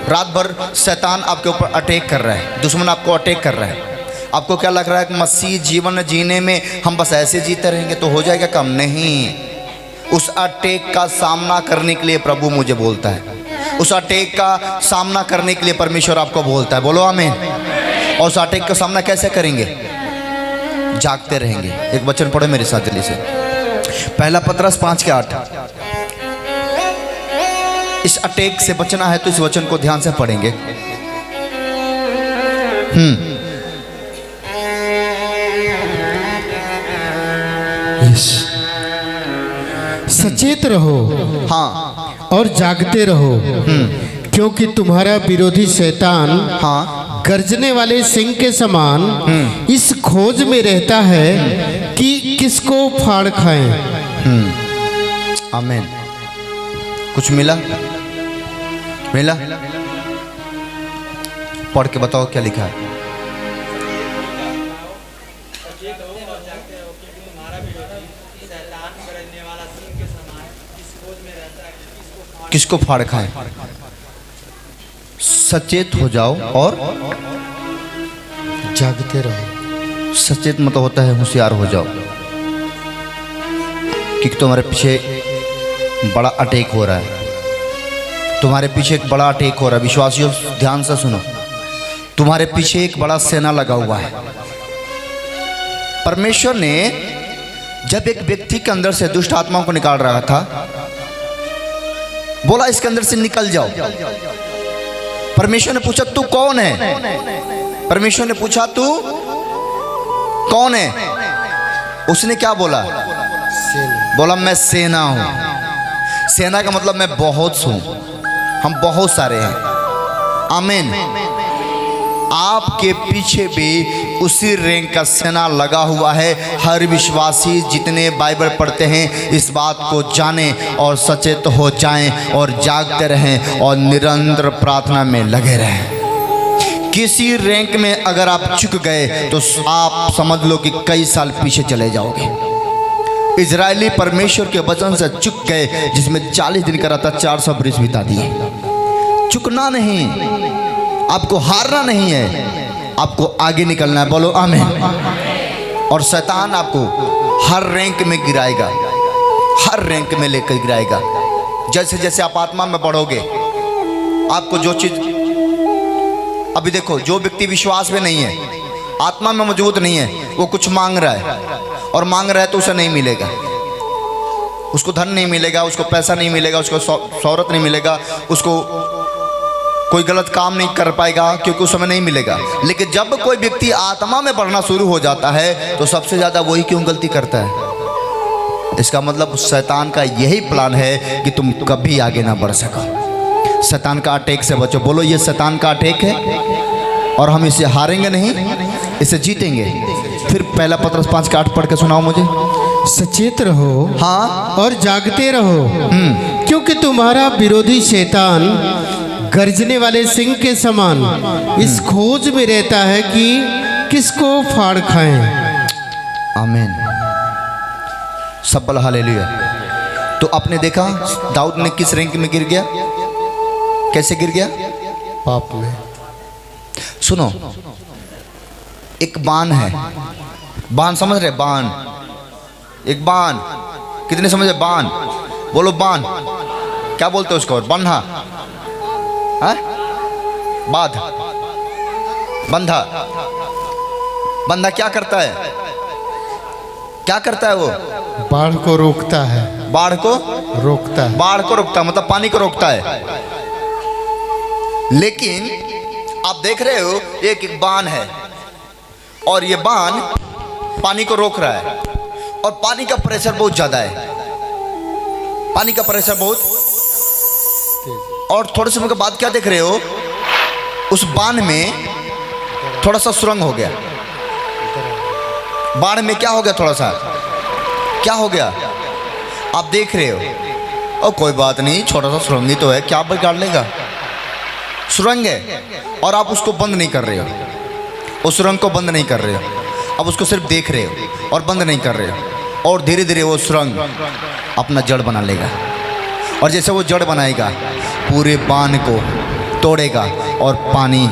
रात भर शैतान आपके ऊपर अटैक कर रहा है, दुश्मन आपको अटैक कर रहा है। आपको क्या लग रहा है कि मसीह जीवन जीने में हम बस ऐसे जीते रहेंगे तो हो जाएगा कम? नहीं। उस अटैक का सामना करने के लिए प्रभु मुझे बोलता है। उस अटैक का सामना करने के लिए परमेश्वर आपको बोलता है। बोलो आमीन। और उस अटैक का सामना कैसे करेंगे? जागते रहेंगे। एक वचन पढ़ो मेरे साथ जल्दी से, पहला पतरस 5:8। इस अटैक से बचना है तो इस वचन को ध्यान से पढ़ेंगे। सचेत रहो, हाँ, और जागते रहो, क्योंकि तुम्हारा विरोधी शैतान हाँ, गर्जने वाले सिंह के समान इस खोज में रहता है कि किसको फाड़ खाएं। आमीन। कुछ मिला? मिला? पढ़ के बताओ क्या लिखा है। किसको फाड़ खाए? सचेत हो जाओ और जागते रहो। सचेत मतलब होता है होशियार हो जाओ, क्योंकि तुम्हारे पीछे बड़ा अटैक हो रहा है। तुम्हारे पीछे एक बड़ा अटैक हो रहा है। विश्वासियों ध्यान से सुनो, तुम्हारे पीछे एक बड़ा सेना लगा हुआ है। परमेश्वर ने जब एक व्यक्ति के अंदर से दुष्ट आत्माओं को निकाल रहा था, बोला इसके अंदर से निकल जाओ। परमेश्वर ने पूछा तू कौन है? परमेश्वर ने पूछा तू कौन है? उसने क्या बोला? बोला मैं सेना हूं। सेना का मतलब मैं बहुत हूं, हम बहुत सारे हैं। आमीन। आपके पीछे भी उसी रैंक का सेना लगा हुआ है। हर विश्वासी जितने बाइबल पढ़ते हैं इस बात को जानें और सचेत हो जाएं और जागते रहें और निरंतर प्रार्थना में लगे रहें। किसी रैंक में अगर आप चुक गए तो आप समझ लो कि कई साल पीछे चले जाओगे। इजरायली परमेश्वर के वचन से चुक गए, जिसमें 40 दिन का रहता 400 बरस बिता दिए। चुकना नहीं, आपको हारना नहीं है, आपको आगे निकलना है। बोलो आमीन। और शैतान आपको हर रैंक में गिराएगा, हर रैंक में लेकर गिराएगा। जैसे जैसे आप आत्मा में बढ़ोगे, आपको जो चीज, अभी देखो, जो व्यक्ति विश्वास में नहीं है, आत्मा में मजबूत नहीं है, वो कुछ मांग रहा है और मांग रहा है तो उसे नहीं मिलेगा। उसको धन नहीं मिलेगा, उसको पैसा नहीं मिलेगा, उसको शौहरत नहीं मिलेगा, उसको कोई गलत काम नहीं कर पाएगा क्योंकि उस समय नहीं मिलेगा। लेकिन जब कोई व्यक्ति आत्मा में बढ़ना शुरू हो जाता है तो सबसे ज़्यादा वही क्यों गलती करता है? इसका मतलब शैतान का यही प्लान है कि तुम कभी आगे ना बढ़ सको। शैतान का अटैक से बचो। बोलो ये शैतान का अटैक है और हम इसे हारेंगे नहीं, इसे जीतेंगे। फिर पहला पत्रस 5:8 पढ़ के सुनाओ मुझे। सचेत रहो, हाँ, और जागते रहो, क्योंकि तुम्हारा विरोधी शैतान गर्जने वाले सिंह के समान इस खोज में रहता है कि किसको फाड़ खाएं। आमीन। सब बोलो हालेलुया। तो आपने देखा दाऊद ने किस रैंक में गिर गया, कैसे गिर गया? पाप में। सुनो, एक बाण है, बाण समझ रहे? बाण, एक बाण। कितने समझ रहे? बाण। बोलो बाण। क्या बोलते हैं उसको? बन्हा, बाध, बंधा। बंधा क्या करता है? क्या करता है वो? बाढ़ को रोकता है। बाढ़ को रोकता है। बाढ़ को रोकता मतलब पानी को रोकता है। लेकिन आप देख रहे हो एक बाण है और ये बाण पानी को रोक रहा है और पानी का प्रेशर बहुत ज्यादा है, पानी का प्रेशर बहुत। और थोड़े समय के बाद क्या देख रहे हो? उस बाण में थोड़ा सा सुरंग हो गया। बाण में क्या हो गया? थोड़ा सा क्या हो गया? आप देख रहे हो। और कोई बात नहीं, छोटा सा सुरंग ही तो है, क्या बिगाड़ लेगा? सुरंग है और आप उसको बंद नहीं कर रहे हो, उस सुरंग को बंद नहीं कर रहे हो, अब उसको सिर्फ देख रहे हो और बंद नहीं कर रहे हो। और धीरे धीरे वो सुरंग अपना जड़ बना लेगा और जैसे वो जड़ बनाएगा पूरे बाण को तोड़ेगा और पानी,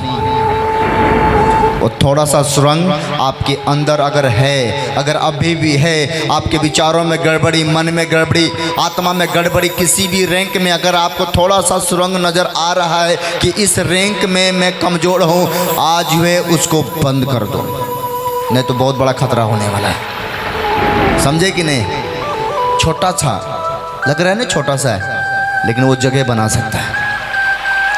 और थोड़ा सा सुरंग आपके अंदर अगर है, अगर अभी भी है, आपके विचारों में गड़बड़ी, मन में गड़बड़ी, आत्मा में गड़बड़ी, किसी भी रैंक में अगर आपको थोड़ा सा सुरंग नज़र आ रहा है कि इस रैंक में मैं कमज़ोर हूँ, आज वे उसको बंद कर दो, नहीं तो बहुत बड़ा खतरा होने वाला है। समझे कि नहीं? छोटा सा लग रहा है ना, छोटा सा है, लेकिन वो जगह बना सकता है।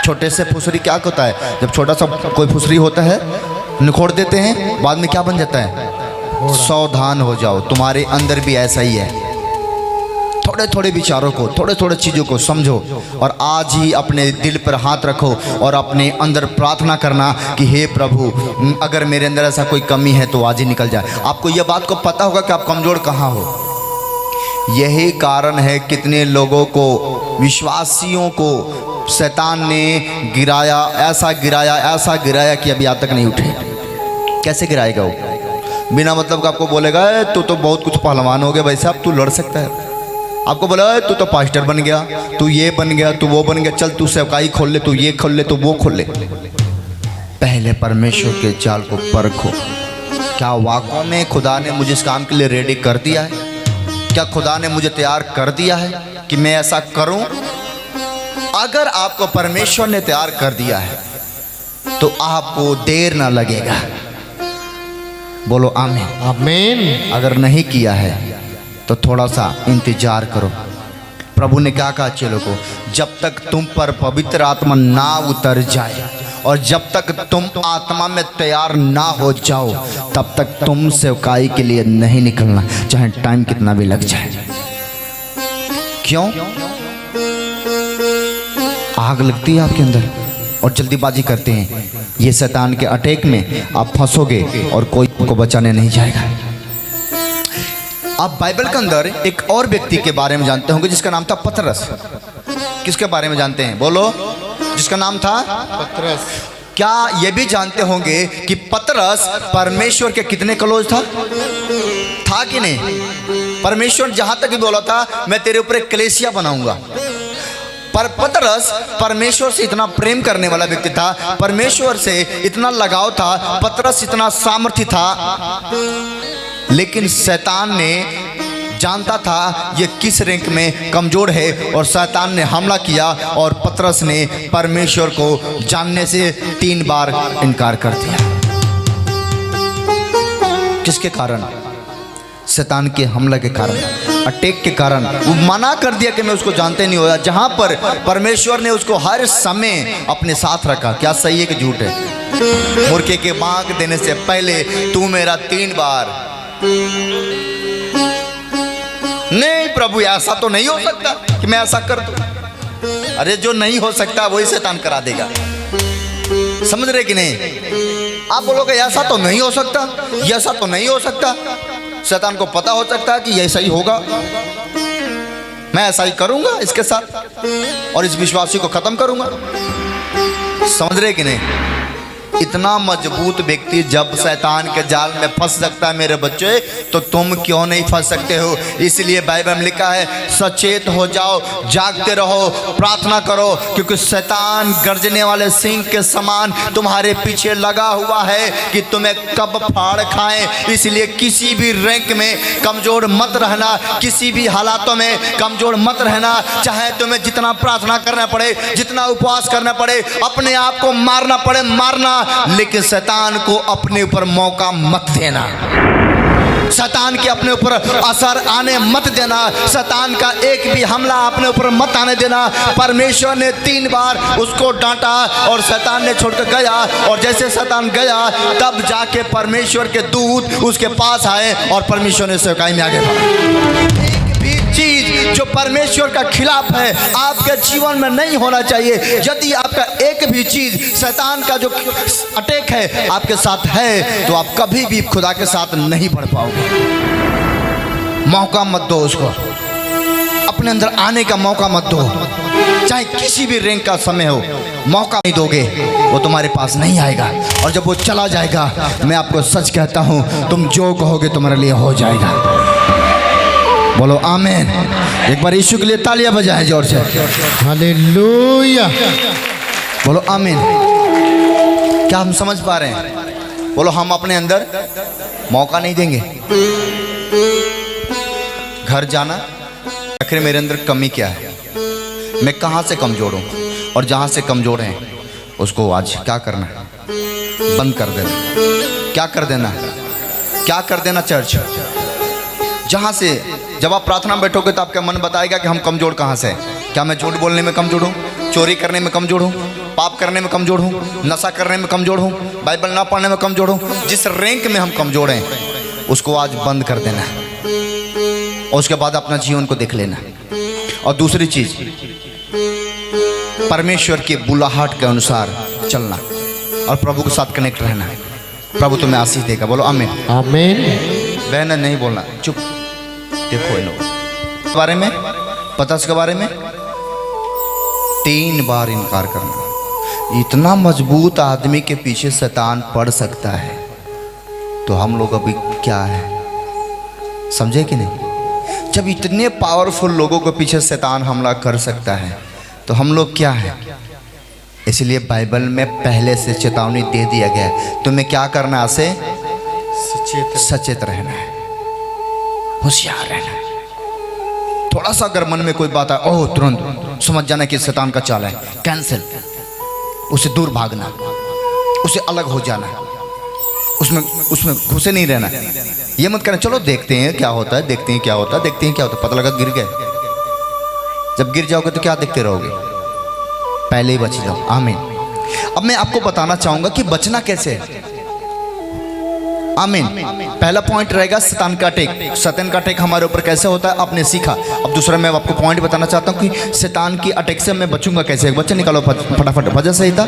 छोटे से फुसरी क्या होता है? जब छोटा सा कोई फुसरी होता है निखोड़ देते हैं, बाद में क्या बन जाता है? सावधान हो जाओ, तुम्हारे अंदर भी ऐसा ही है। थोड़े थोड़े विचारों को, थोड़े थोड़े चीज़ों को समझो और आज ही अपने दिल पर हाथ रखो और अपने अंदर प्रार्थना करना कि हे प्रभु, अगर मेरे अंदर ऐसा कोई कमी है तो आज ही निकल जाए। आपको यह बात को पता होगा कि आप कमज़ोर कहाँ हो। यही कारण है कितने लोगों को, विश्वासियों को शैतान ने गिराया, ऐसा गिराया कि अभी आज तक नहीं उठे। कैसे गिराएगा वो? बिना मतलब का आपको बोलेगा तू तो बहुत कुछ पहलवान हो गया, वैसे अब तू लड़ सकता है। आपको बोला तू तो पास्टर बन गया, तू ये बन गया, तू वो बन गया, चल तू सेवकाई खोल ले, तू ये खोल ले, तू वो खोल ले। पहले परमेश्वर के जाल को परखो। क्या वाकई में खुदा ने मुझे इस काम के लिए रेडी कर दिया है? क्या खुदा ने मुझे तैयार कर दिया है कि मैं ऐसा करूं? अगर आपको परमेश्वर ने तैयार कर दिया है तो आपको देर ना लगेगा। बोलो आमीन। आमीन। अगर नहीं किया है तो थोड़ा सा इंतजार करो। प्रभु ने क्या कहा चेलों को? जब तक तुम पर पवित्र आत्मा ना उतर जाए और जब तक तुम आत्मा में तैयार ना हो जाओ, तब तक तुम सेवकाई के लिए नहीं निकलना, चाहे टाइम कितना भी लग जाए। क्यों? आग लगती है आपके अंदर, और जल्दीबाजी करते हैं। ये शैतान के अटैक में आप फंसोगे और कोई को बचाने नहीं जाएगा। आप बाइबल के अंदर एक और व्यक्ति के बारे में जानते होंगे जिसका नाम था पतरस। किसके बारे में जानते हैं? बोलो। जिसका नाम था पतरस। क्या ये भी जानते होंगे कि पतरस परमेश्वर के कितने क्लोज था कि नहीं? परमेश्वर जहां तक भी बोला था मैं तेरे ऊपर एक कलीसिया बनाऊंगा। पर पतरस परमेश्वर से इतना प्रेम करने वाला व्यक्ति था, परमेश्वर से इतना लगाव था, पतरस इतना सामर्थ्य था, लेकिन शैतान ने जानता था ये किस रैंक में कमजोर है और शैतान ने हमला किया और पतरस ने परमेश्वर को जानने से 3 बार इनकार कर दिया। किसके कारण? शैतान के हमले के कारण, अटैक के कारण। वो मना कर दिया कि मैं उसको जानते नहीं होगा, जहां पर परमेश्वर ने उसको हर समय अपने साथ रखा। क्या सही है कि झूठ है? मुर्गे के मांग देने से पहले तू मेरा 3 बार। नहीं प्रभु, ऐसा तो नहीं हो सकता कि मैं ऐसा कर दूं। अरे जो नहीं हो सकता वही शैतान करा देगा। समझ रहे कि नहीं? आप बोलोगे ऐसा तो नहीं हो सकता, ऐसा तो नहीं हो सकता। शैतान को पता हो सकता है कि ऐसा ही होगा, मैं ऐसा ही करूंगा इसके साथ और इस विश्वासी को खत्म करूंगा। समझ रहे कि नहीं? इतना मजबूत व्यक्ति जब शैतान के जाल में फंस सकता है मेरे बच्चे, तो तुम क्यों नहीं फंस सकते हो? इसलिए बाइबल में लिखा है सचेत हो जाओ, जागते रहो, प्रार्थना करो, क्योंकि शैतान गर्जने वाले सिंह के समान तुम्हारे पीछे लगा हुआ है कि तुम्हें कब फाड़ खाए। इसलिए किसी भी रैंक में कमजोर मत रहना, किसी भी हालातों में कमजोर मत रहना। चाहे तुम्हें जितना प्रार्थना करना पड़े, जितना उपवास करना पड़े, अपने आप को मारना पड़े, मारना, लेकिन शैतान को अपने ऊपर मौका मत देना। शैतान के अपने ऊपर असर आने मत देना। शैतान का एक भी हमला अपने ऊपर मत आने देना। परमेश्वर ने 3 बार उसको डांटा और शैतान ने छोड़कर गया, और जैसे शैतान गया तब जाके परमेश्वर के दूत उसके पास आए और परमेश्वर ने सेवकाई में आगे बढ़ा। चीज जो परमेश्वर का खिलाफ है आपके जीवन में नहीं होना चाहिए। यदि आपका एक भी चीज शैतान का जो अटैक है आपके साथ है, तो आप कभी भी खुदा के साथ नहीं बढ़ पाओगे। मौका मत दो उसको, अपने अंदर आने का मौका मत दो। चाहे किसी भी रैंक का समय हो, मौका नहीं दोगे वो तुम्हारे पास नहीं आएगा। और जब वो चला जाएगा, मैं आपको सच कहता हूं, तुम जो कहोगे तुम्हारे लिए हो जाएगा। बोलो आमीन। एक बार यीशु के लिए तालियां बजाएं जोर से। हालेलुया। बोलो आमीन। क्या हम समझ पा रहे हैं? बोलो हम अपने अंदर मौका नहीं देंगे। घर जाना, आखिर मेरे अंदर कमी क्या है, मैं कहाँ से कमजोर हूँ, और जहाँ से कमजोर हैं उसको आज क्या करना है? बंद कर देना। क्या कर देना? क्या कर देना? चर्च जहाँ से जब आप प्रार्थना में बैठोगे तो आपका मन बताएगा कि हम कमजोर कहाँ से हैं। क्या मैं झूठ बोलने में कमजोर हूँ, चोरी करने में कमजोर हूँ, पाप करने में कमजोर हूँ, नशा करने में कमजोर हूँ, बाइबल ना पढ़ने में कमजोर हूँ? जिस रैंक में हम कमजोर हैं उसको आज बंद कर देना और उसके बाद अपना जीवन को देख लेना। और दूसरी चीज, परमेश्वर की बुलाहट के अनुसार चलना और प्रभु के साथ कनेक्ट रहना। प्रभु तुम्हें आशीष देगा। बोलो आमीन। आमीन। बहन नहीं बोलना, चुप। देखो इन लोगों के बारे में, पतरस के बारे में 3 बार इनकार करना। इतना मजबूत आदमी के पीछे शैतान पड़ सकता है, तो हम लोग अभी क्या है? समझे कि नहीं? जब इतने पावरफुल लोगों के पीछे शैतान हमला कर सकता है, तो हम लोग क्या है? इसलिए बाइबल में पहले से चेतावनी दे दिया गया है, तुम्हें क्या करना है? सचेत रहना है, होशियार रहना है। थोड़ा सा अगर मन में कोई बात आए, ओह तुरंत समझ जाना कि शैतान का चाल है, कैंसिल। उसे दूर भागना, उसे अलग हो जाना, उसमें घुसे नहीं रहना। ये मत करना चलो देखते हैं क्या होता है, देखते हैं क्या होता है, देखते हैं क्या होता है, पता लगा गिर गए। जब गिर जाओगे तो क्या देखते रहोगे? पहले ही बच जाओ। आमीन। अब मैं आपको बताना चाहूंगा कि बचना कैसे है। आमीन। पहला पॉइंट रहेगा शैतान का अटैक। शैतान का अटैक हमारे ऊपर कैसे होता है आपने सीखा। अब दूसरा मैं आपको पॉइंट बताना चाहता हूँ कि शैतान की अटैक से मैं बचूंगा कैसे। एक बच्चा निकालो फटाफट भजन संहिता,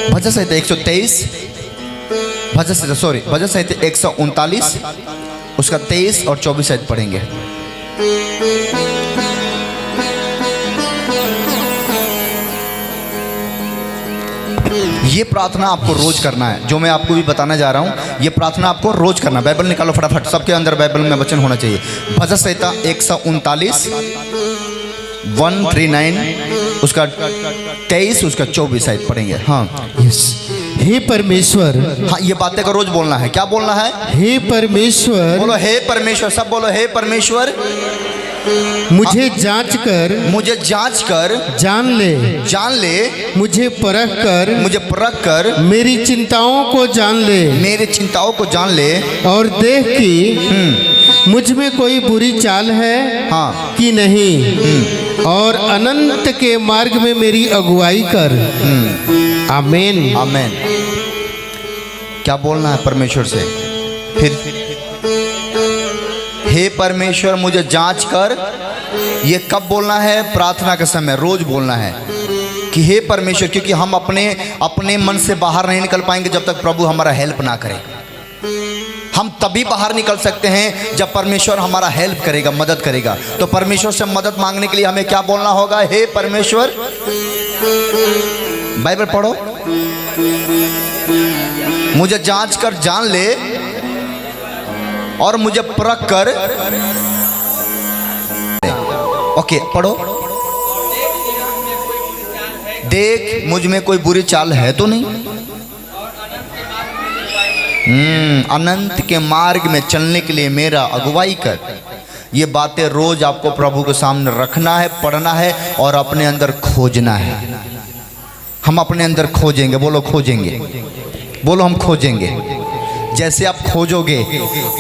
भजन संहिता 123, भजन संहिता 139 उसका 23 और 24 शायद पढ़ेंगे। ये प्रार्थना आपको रोज करना है, जो मैं आपको भी बताने जा रहा हूँ। ये प्रार्थना आपको रोज करना है। बाइबल निकालो फटाफट, सबके अंदर बाइबल में वचन होना चाहिए। भजन संहिता 139 139 उसका 23 उसका 24 शायद पढ़ेंगे। हाँ यस। हे परमेश्वर, हाँ ये बातें का रोज बोलना है। क्या बोलना है? हे परमेश्वर, बोलो हे परमेश्वर, सब बोलो हे परमेश्वर, मुझे जांच कर जान ले, मुझे परख कर मेरी चिंताओं को जान ले और देख कि मुझ में कोई बुरी चाल है हाँ कि नहीं, और अनंत के मार्ग में मेरी अगुवाई कर। आमीन। आमीन। क्या बोलना है परमेश्वर से? फिर हे परमेश्वर मुझे जांच कर। ये कब बोलना है? प्रार्थना के समय रोज बोलना है कि हे परमेश्वर, क्योंकि हम अपने मन से बाहर नहीं निकल पाएंगे जब तक प्रभु हमारा हेल्प ना करे। हम तभी बाहर निकल सकते हैं जब परमेश्वर हमारा हेल्प करेगा, मदद करेगा। तो परमेश्वर से मदद मांगने के लिए हमें क्या बोलना होगा? हे परमेश्वर। बाइबल पढ़ो, मुझे जांच कर जान ले और मुझे परख कर। ओके पढ़ो, देख मुझ में कोई बुरी चाल है तो नहीं, अनंत के मार्ग में चलने के लिए मेरा अगुवाई कर। ये बातें रोज आपको प्रभु के सामने रखना है, पढ़ना है और अपने अंदर खोजना है। हम अपने अंदर खोजेंगे, बोलो खोजेंगे, बोलो हम खोजेंगे। जैसे आप खोजोगे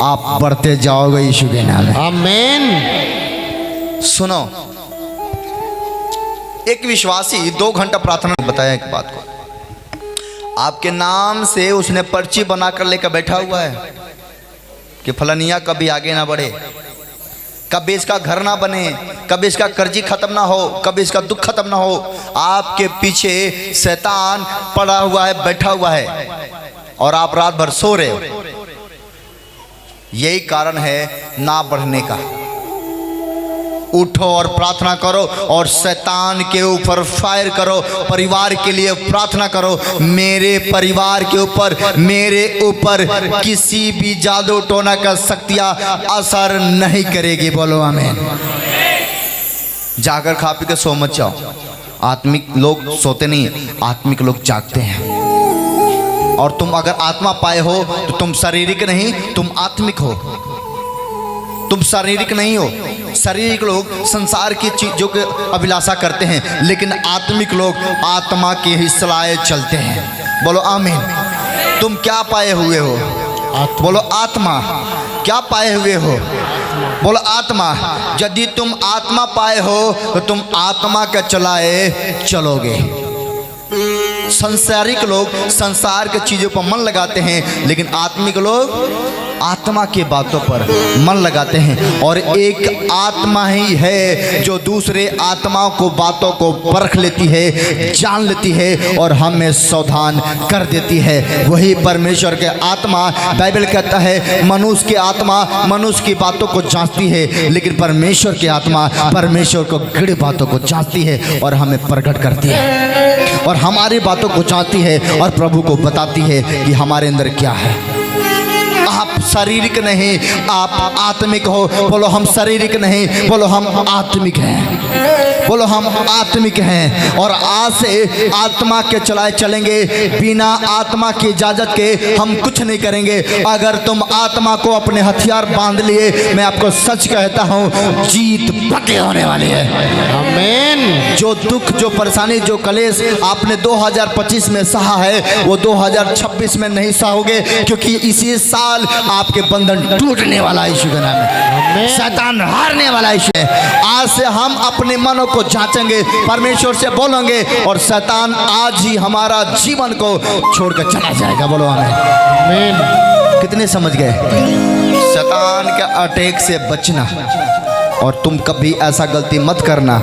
आप बढ़ते जाओगे यीशु के नाम में। आमीन। सुनो, एक विश्वासी 2 घंटा प्रार्थना बताया एक बात को, आपके नाम से उसने पर्ची बनाकर लेकर बैठा हुआ है कि फलानिया कभी आगे ना बढ़े, कभी इसका घर ना बने, कभी इसका कर्जी खत्म ना हो, कभी इसका दुख खत्म ना हो। आपके पीछे शैतान पड़ा हुआ है, बैठा हुआ है और आप रात भर सो रहे हो। यही कारण है ना बढ़ने का। उठो और प्रार्थना करो और शैतान के ऊपर फायर करो। परिवार के लिए प्रार्थना करो, मेरे परिवार के ऊपर, मेरे ऊपर किसी भी जादू टोना का शक्तियां असर नहीं करेगी। बोलो आमीन। जाकर खा पी के सो मत जाओ। आत्मिक लोग सोते नहीं, आत्मिक लोग जागते हैं। और तुम अगर आत्मा पाए हो तो तुम शारीरिक नहीं, तुम आत्मिक हो। तुम शारीरिक नहीं हो। शारीरिक लोग संसार की चीजों की अभिलाषा करते हैं, लेकिन आत्मिक लोग आत्मा के ही सलाए चलते हैं। बोलो आमीन। तुम क्या पाए हुए हो? बोलो आत्मा। क्या पाए हुए हो? बोलो आत्मा। यदि तुम आत्मा पाए हो तो तुम आत्मा के चलाए चलोगे। संसारिक लोग संसार के चीजों पर मन लगाते हैं, लेकिन आत्मिक लोग आत्मा के बातों पर मन लगाते हैं। और एक आत्मा ही है जो दूसरे आत्माओं को, बातों को परख लेती है, जान लेती है और हमें सावधान कर देती है। वही परमेश्वर के आत्मा। बाइबल कहता है मनुष्य की आत्मा मनुष्य की बातों को जांचती है, लेकिन परमेश्वर की आत्मा परमेश्वर को गूढ़ बातों को जांचती है और हमें प्रकट करती है और हमारी बातों को जांचती है और प्रभु को बताती है कि हमारे अंदर क्या है। आप शारीरिक नहीं, आप आत्मिक हो। बोलो हम शारीरिक नहीं, बोलो हम आत्मिक हैं। बोलो हम आत्मिक हैं और आज से आत्मा के चलाए चलेंगे। बिना आत्मा की इजाजत के हम कुछ नहीं करेंगे। अगर तुम आत्मा को अपने हथियार बांध लिए, मैं आपको सच कहता हूँ जीत पक्की होने वाली है। आमीन। जो दुख, जो परेशानी, जो कलेश आपने 2025 में सहा है वो 2026 में नहीं सहोगे, क्योंकि इसी साल साल आपके बंधन टूटने वाला है यीशु के नाम में। शैतान हारने वाला है यीशु है। आज से हम अपने मनों को जांचेंगे, परमेश्वर से बोलेंगे और शैतान आज ही हमारा जीवन को छोड़कर चला जाएगा। बोलो आमीन। कितने समझ गए? शैतान के अटैक से बचना। और तुम कभी ऐसा गलती मत करना,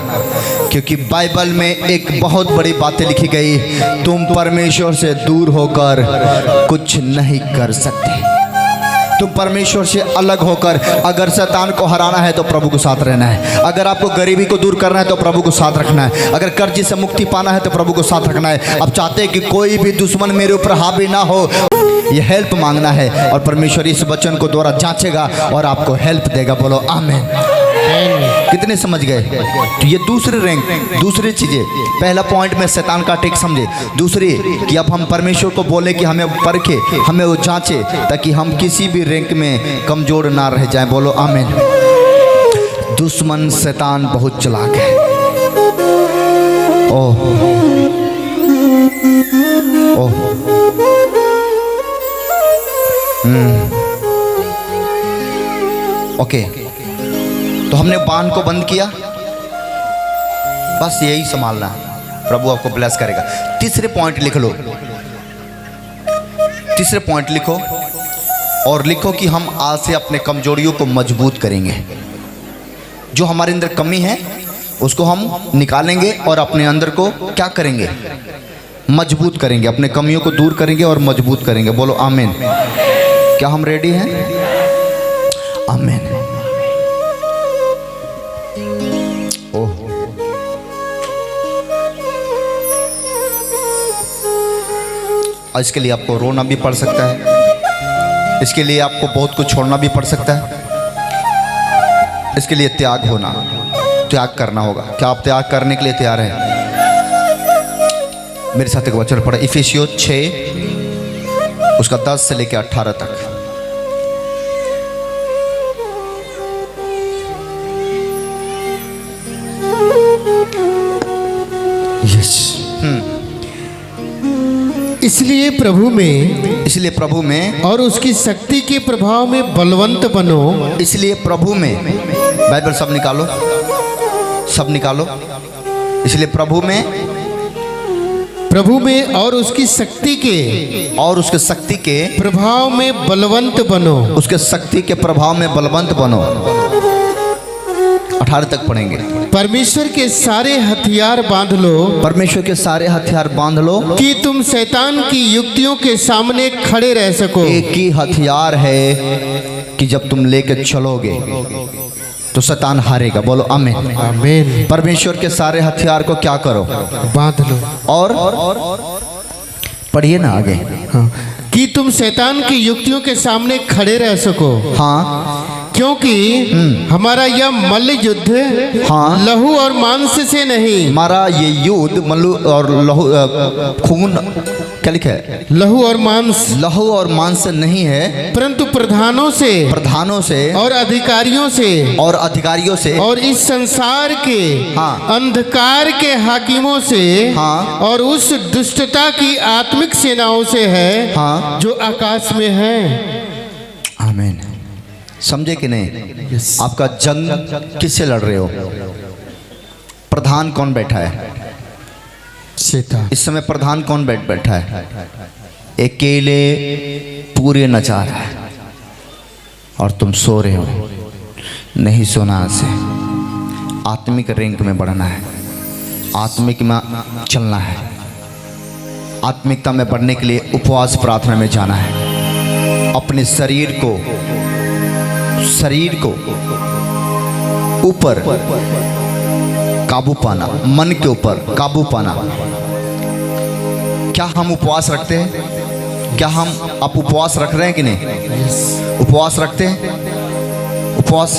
क्योंकि बाइबल में एक बहुत बड़ी बातें लिखी गई, तुम परमेश्वर से दूर होकर कुछ नहीं कर सकते। तुम परमेश्वर से अलग होकर अगर शैतान को हराना है तो प्रभु को साथ रहना है। अगर आपको गरीबी को दूर करना है तो प्रभु को साथ रखना है। अगर कर्ज से मुक्ति पाना है तो प्रभु को साथ रखना है। अब चाहते हैं कि कोई भी दुश्मन मेरे ऊपर हावी ना हो, ये हेल्प मांगना है और परमेश्वर इस वचन को द्वारा जांचेगा और आपको हेल्प देगा। बोलो आमीन। कितने समझ गए? तो ये दूसरी रैंक, दूसरी चीजें। पहला पॉइंट में शैतान का अटैक समझे। दूसरी कि अब हम परमेश्वर को बोले कि हमें परखे, हमें वो जांचे, ताकि हम किसी भी रैंक में कमजोर ना रह जाएं। बोलो आमीन। दुश्मन शैतान बहुत चालाक है। ओह ओह ओके, तो हमने बाण को बंद किया, बस यही संभालना है। प्रभु आपको ब्लेस करेगा। तीसरे पॉइंट लिख लो, तीसरे पॉइंट लिखो और लिखो कि हम आज से अपने कमजोरियों को मजबूत करेंगे। जो हमारे अंदर कमी है उसको हम निकालेंगे और अपने अंदर को क्या करेंगे? मजबूत करेंगे। अपने कमियों को दूर करेंगे और मजबूत करेंगे। बोलो आमीन। क्या हम रेडी हैं? आमीन। ओह, इसके लिए आपको रोना भी पड़ सकता है। इसके लिए आपको बहुत कुछ छोड़ना भी पड़ सकता है। इसके लिए त्याग करना होगा। क्या आप त्याग करने के लिए तैयार हैं? मेरे साथ एक वचन पढ़ा, इफिसियों 6 उसका 10 से लेकर 18 तक। इसलिए प्रभु में और उसकी शक्ति के प्रभाव में बलवंत बनो। इसलिए प्रभु में, बाइबल सब निकालो, सब निकालो। इसलिए प्रभु में और उसकी शक्ति के प्रभाव में बलवंत बनो। उसके शक्ति के प्रभाव में बलवंत बनो। 18 तक पढ़ेंगे। परमेश्वर के सारे हथियार बांध लो। परमेश्वर के सारे हथियार बांध लो कि तुम शैतान की युक्तियों के सामने खड़े रह सको। एक ही हथियार है कि जब तुम लेकर चलोगे तो शैतान हारेगा। बोलो आमीन। आमीन। परमेश्वर के सारे हथियार को क्या करो? बांध लो। और पढ़िए ना आगे। हाँ। कि तुम शैतान की युक्तियों के सामने खड़े रह सको। हाँ, क्योंकि हमारा यह मल्ल युद्ध हाँ, लहू और मांस से नहीं। हमारा ये युद्ध मल्लू और लहू खून, क्या लिखा है? लहू और मांस, लहू और मांस से नहीं है, परंतु प्रधानों से और अधिकारियों से और इस संसार के हाँ, अंधकार के हाकिमों से हाँ, और उस दुष्टता की आत्मिक सेनाओं से है हाँ, जो आकाश में है। आमीन। समझे कि नहीं? आपका जंग किससे लड़ रहे हो? प्रधान कौन बैठा है? शैतान। इस समय प्रधान कौन बैठा है? अकेले पूरे नचा रहा है और तुम सो रहे हो। नहीं सोना से। आत्मिक रैंक में बढ़ना है, आत्मिक में चलना है। आत्मिकता में बढ़ने के लिए उपवास प्रार्थना में जाना है। अपने शरीर को ऊपर काबू पाना, मन के ऊपर काबू पाना। क्या हम उपवास रखते हैं? क्या आप उपवास रख रहे हैं कि नहीं? उपवास रखते हैं? उपवास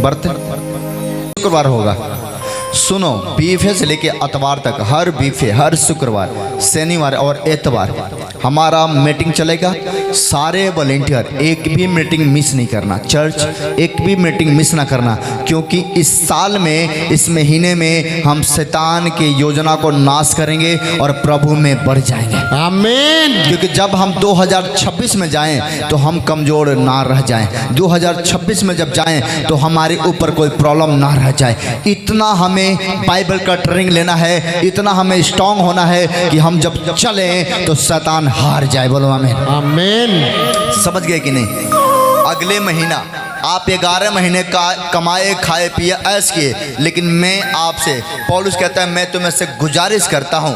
बरते? शुक्रवार होगा, सुनो, बीफे से लेके अतवार तक हर बीफे, हर शुक्रवार, शनिवार और एतवार हमारा मीटिंग चलेगा। सारे वॉलेंटियर एक भी मीटिंग मिस नहीं करना, चर्च एक भी मीटिंग मिस ना करना, क्योंकि इस साल में, इस महीने में हम शैतान की योजना को नाश करेंगे और प्रभु में बढ़ जाएंगे। आमीन। क्योंकि जब हम 2026 में जाएं तो हम कमज़ोर ना रह जाएं। 2026 में जब जाएं तो हमारे ऊपर कोई प्रॉब्लम ना रह जाए। इतना हमें बाइबल का ट्रेनिंग लेना है, इतना हमें स्ट्रांग होना है कि हम जब चलें तो शैतान हार जाए। बोलो आमीन। आमीन। समझ गए कि नहीं? अगले महीना आप 11 महीने का कमाए खाए पिए ऐश किए, लेकिन मैं आपसे, पौलुस कहता है, मैं तुम्हें से गुजारिश करता हूँ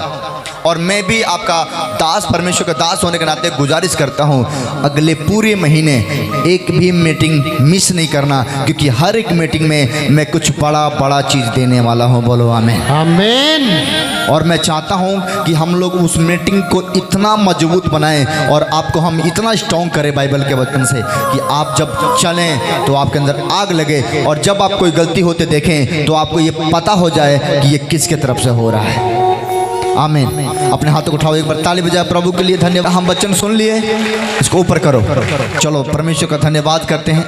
और मैं भी आपका दास, परमेश्वर का दास होने के नाते गुजारिश करता हूँ, अगले पूरे महीने एक भी मीटिंग मिस नहीं करना, क्योंकि हर एक मीटिंग में मैं कुछ बड़ा बड़ा चीज़ देने वाला हूँ। बोलो आमीन। आमीन। और मैं चाहता हूँ कि हम लोग उस मीटिंग को इतना मजबूत बनाएं और आपको हम इतना स्ट्रॉन्ग करें बाइबल के वचन से कि आप जब चलें तो आपके अंदर आग लगे, और जब आप कोई गलती होते देखें तो आपको ये पता हो जाए कि ये किसके तरफ से हो रहा है। आमीन। अपने हाथों को उठाओ, एक बार ताली बजाए प्रभु के लिए। धन्यवाद। हम वचन सुन लिए, इसको ऊपर करो। चलो परमेश्वर का धन्यवाद करते हैं।